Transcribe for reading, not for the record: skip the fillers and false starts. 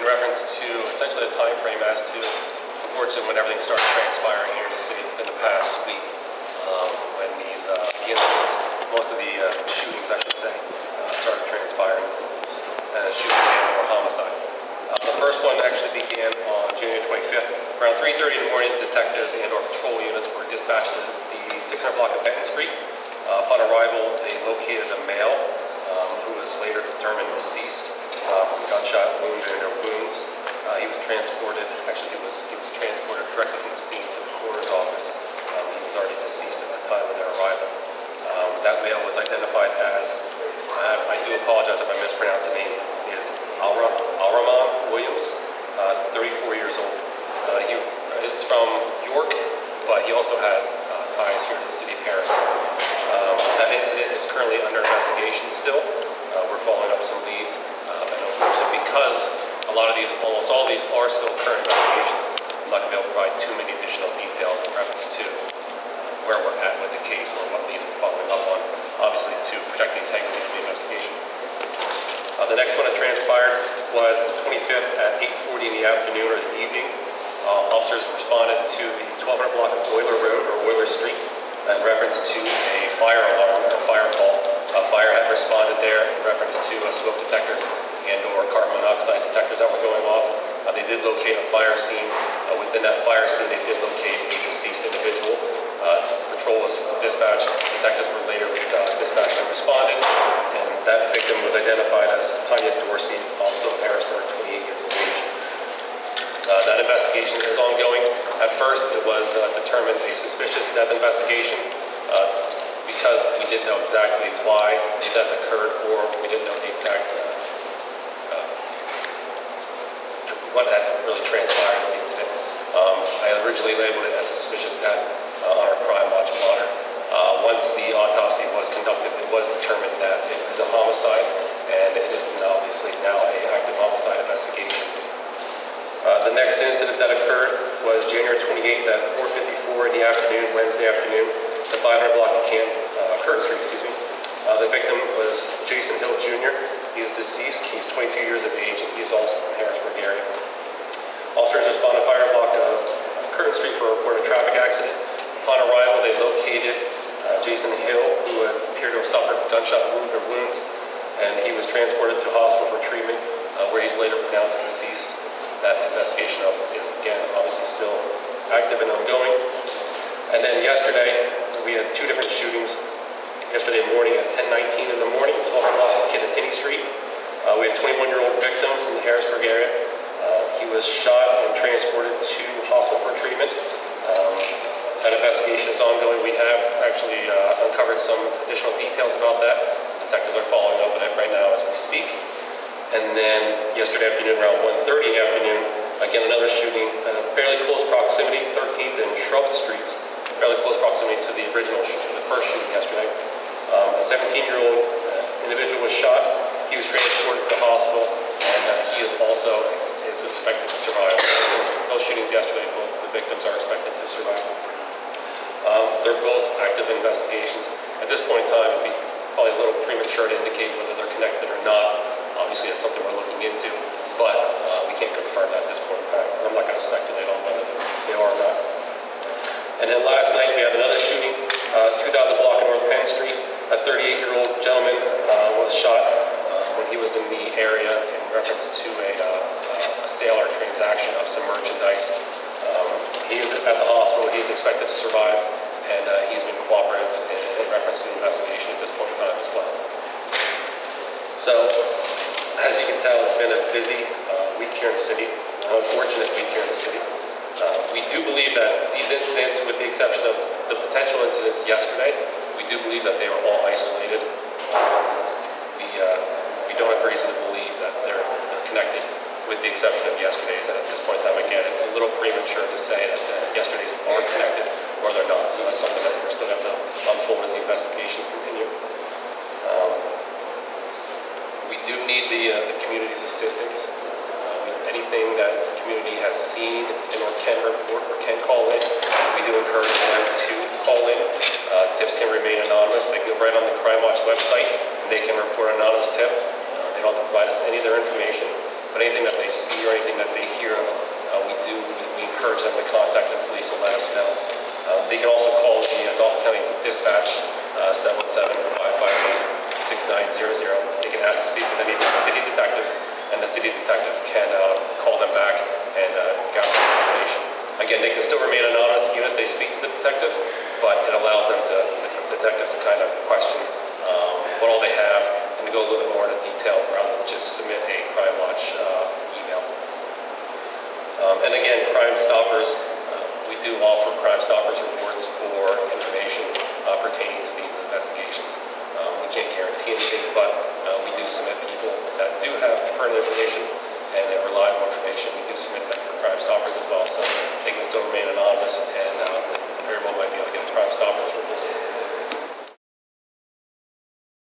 reference to essentially the time frame as to, unfortunately, when everything started transpiring here in the city within the past week, when the incidents, most of the shootings, I should say, started transpiring, shooting and or homicide. The first one actually began on January 25th. Around 3:30 in the morning, detectives and or patrol units were dispatched to the 600 block of Benton Street. Upon arrival, they located a male who was later determined deceased from gunshot wounds and or wounds. He was transported, actually he was transported directly from the scene to the coroner's office. He was already deceased at the time of their arrival. That male was identified as, I do apologize if I mispronounce the name, is Alraman Williams, 34 years old. He is from York, but he also has ties here to the city of Harrisburg. That incident is currently under investigation still. We're following up some leads, and unfortunately, because a lot of these, almost all of these are still current investigations, I'm not going to be able to provide too many additional details in reference to where we're at with the case or what leads we're following up on, obviously to protect the integrity of the investigation. The next one that transpired was the 25th at 8:40 in the afternoon or the evening. Officers responded to the 1200 block of Boiler Road or Boiler Street in reference to a fire alarm or fire call. A fire had responded there in reference to smoke detectors and or carbon monoxide detectors that were going off. They did locate a fire scene. Within that fire scene, they did locate a deceased individual. Patrol was dispatched. Detectives were later dispatched and responded. And that victim was identified as Tanya Dorsey, also of Harrisburg, 28 years of age. That investigation is ongoing. At first, it was determined a suspicious death investigation because we didn't know exactly why the death occurred, or we didn't know the exact what had really transpired in the incident. I originally labeled it as suspicious death on our crime watch monitor. Once the autopsy was conducted, it was determined that it was a homicide, and it is obviously now an active homicide investigation. The next incident that occurred was January 28th at 4:54 in the afternoon, Wednesday afternoon, the 500 block of Curtin Street, The victim was Jason Hill Jr. He is deceased. He's 22 years of age, and he is also from the Harrisburg area. Officers responded to 500 block of Curtin Street for a reported traffic accident. Upon arrival, they located Jason Hill, who appeared to have suffered gunshot wounds, and he was transported to hospital for treatment, where he was later pronounced deceased. That investigation is, again, obviously still active and ongoing. And then yesterday, we had two different shootings. Yesterday morning at 10:19 in the morning, 12 block of Kittatinny Street. We had a 21-year-old victim from the Harrisburg area. He was shot and transported to hospital for treatment. That investigation is ongoing. We have actually uncovered some additional details about that. Detectives are following up with it right now as we speak. And then yesterday afternoon, around 1:30 in the afternoon, again another shooting, fairly close proximity, 13th and Shrub Streets, fairly close proximity to the original, the first shooting yesterday. A 17-year-old individual was shot. He was transported to the hospital, and he is also suspected to survive. Those shootings yesterday, both the victims are expected to survive. They're both active investigations. At this point in time, it would be probably a little premature to indicate whether they're connected or not. Obviously, that's something we're looking into, but we can't confirm that at this point in time. I'm not going to speculate on whether they are or not. And then last night, we have another shooting, 2000 block of North Penn Street. A 38-year-old gentleman was shot when he was in the area in reference to a sale or transaction of some merchandise. He is at the hospital. He is expected to survive, and he's been cooperative in reference to the investigation at this point in time as well. So, as you can tell, it's been a busy week here in the city, an unfortunate week here in the city. We do believe that these incidents, with the exception of the potential incidents yesterday, we do believe that they were all isolated. We don't have reason to believe that they're connected, with the exception of yesterday's. And at this point in time, again, it's a little premature to say that yesterday's are connected or they're not. So that's something that we're still going to have to unfold as the investigations continue. We do need the community's assistance. Anything that the community has seen and or can report or can call in, we do encourage them to call in. Tips can remain anonymous. They can go right on the Crime Watch website and they can report an anonymous tip. They don't have to provide us any of their information, but anything that they see or anything that they hear of, we encourage them to contact the police and let us know. They can also call the Dauphin County Dispatch, 717-558-6900. They can ask to speak with any city detective, and the city detective can call them back and gather information. Again, they can still remain anonymous even if they speak to the detective, but it allows them the detectives to kind of question what all they have and to go a little bit more into detail rather than just submit a Crime Watch email. And again, Crime Stoppers, we do offer Crime Stoppers rewards for information pertaining to these investigations. We can't guarantee anything